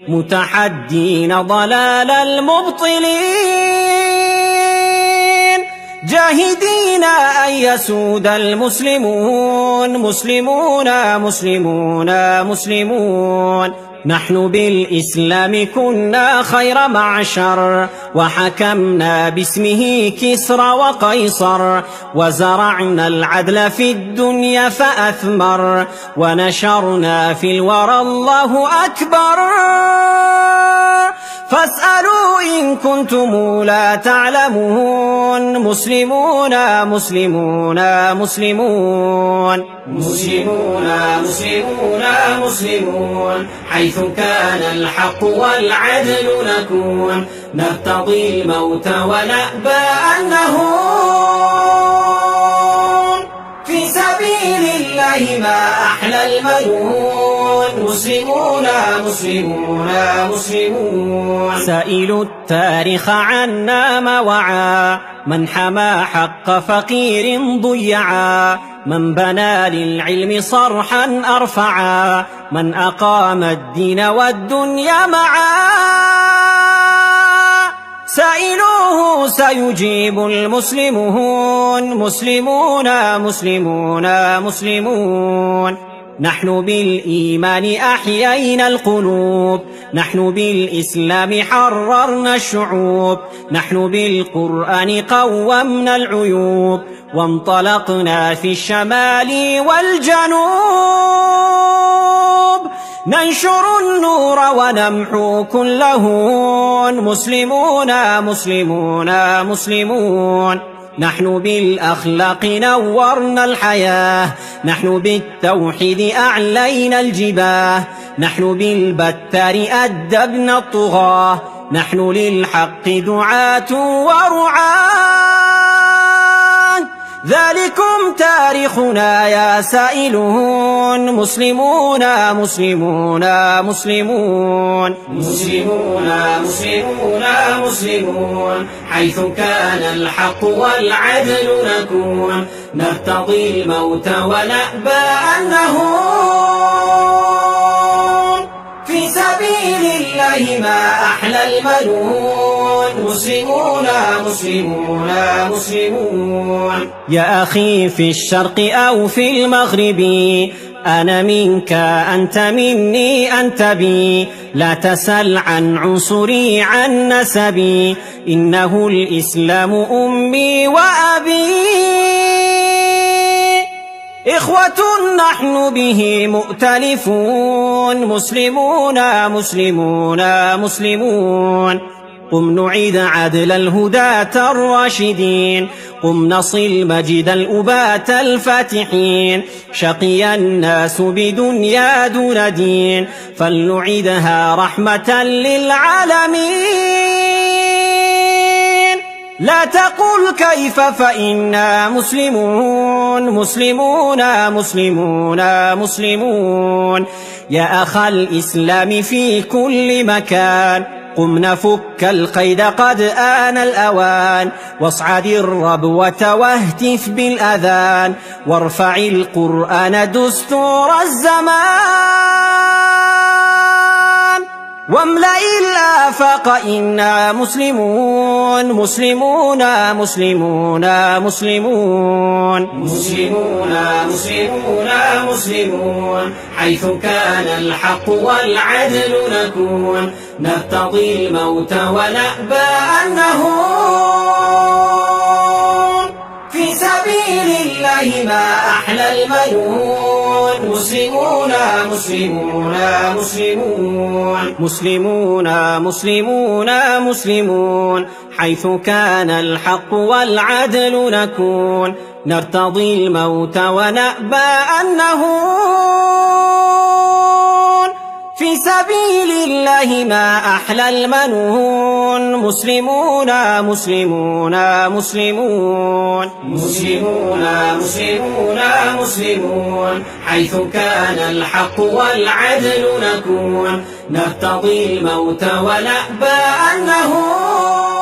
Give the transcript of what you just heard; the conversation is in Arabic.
متحدين ضلال المبطلين، جاهدين أن يسود المسلمون، مسلمون مسلمون مسلمون. نحن بالإسلام كنا خير معشر، وحكمنا باسمه كسرى وقيصر، وزرعنا العدل في الدنيا فأثمر، ونشرنا في الورى الله أكبر. فاسألوا إن كنتم لا تعلمون، مسلمون مسلمون مسلمون. مسلمون مسلمون مسلمون، حيث كان الحق والعدل نكون، نرتضي الموت ونأبى أن نهون، في سبيل الله ما أحلى المنون، مسلمون مسلمون مسلمون. سائلوا التاريخ عنا ما وعى، من حمى حق فقير ضيعا، من بنى للعلم صرحا أرفعا، من أقام الدين والدنيا معا. سائلوه سيجيب المسلمون، مسلمون مسلمون مسلمون. نحن بالإيمان أحيينا القلوب، نحن بالإسلام حررنا الشعوب، نحن بالقرآن قومنا العيوب، وانطلقنا في الشمال والجنوب، ننشر النور ونمحو كل هون، مسلمون مسلمون مسلمون. نحن بالأخلاق نورنا الحياة، نحن بالتوحيد أعلينا الجباه، نحن بالبتار أدبنا الطغاة، نحن للحق دعاة ورعاة. ذلكم تاريخنا يا سائلون، مسلمون مسلمون مسلمون. مسلمون مسلمون مسلمون، حيث كان الحق والعدل نكون، نرتضي الموت ونأبى أن نهون، في سبيل الله ما أحلى المنون، مسلمون مسلمون مسلمون. يا أخي في الشرق أو في المغرب، أنا منك أنت مني أنت بي، لا تسل عن عنصري عن نسبي، إنه الإسلام أمي وأبي. إخوة نحن به مؤتلفون، مسلمون مسلمون مسلمون. قم نعيد عدل الهداة الراشدين، قم نصل مجد الأباة الفاتحين، شقي الناس بدنيا دون دين، فلنعيدها رحمة للعالمين. لا تقل كيف فإنا مسلمون، مسلمون مسلمون مسلمون. يا أخ الإسلام في كل مكان، قم نفك القيد قد آن الأوان، واصعد الربوة واهتف بالأذان، وارفع القرآن دستور الزمان، واملأ الآفاق إنا مسلمون، مسلمون مسلمون مسلمون. مسلمون مسلمون مسلمون، حيث كان الحق والعدل نكون، نرتضي الموت ونأبى أن نهون، في سبيل الله ما أحلى المنون، مسلمون مسلمون مسلمون. مسلمون مسلمون مسلمون، حيث كان الحق والعدل نكون، نرتضي الموت ونأبى أن نهون، في سبيل الله ما أحلى المنون، مسلمون مسلمون مسلمون. مسلمون مسلمون مسلمون، حيث كان الحق والعدل نكون، نرتضي الموت ونأبى أن نهون.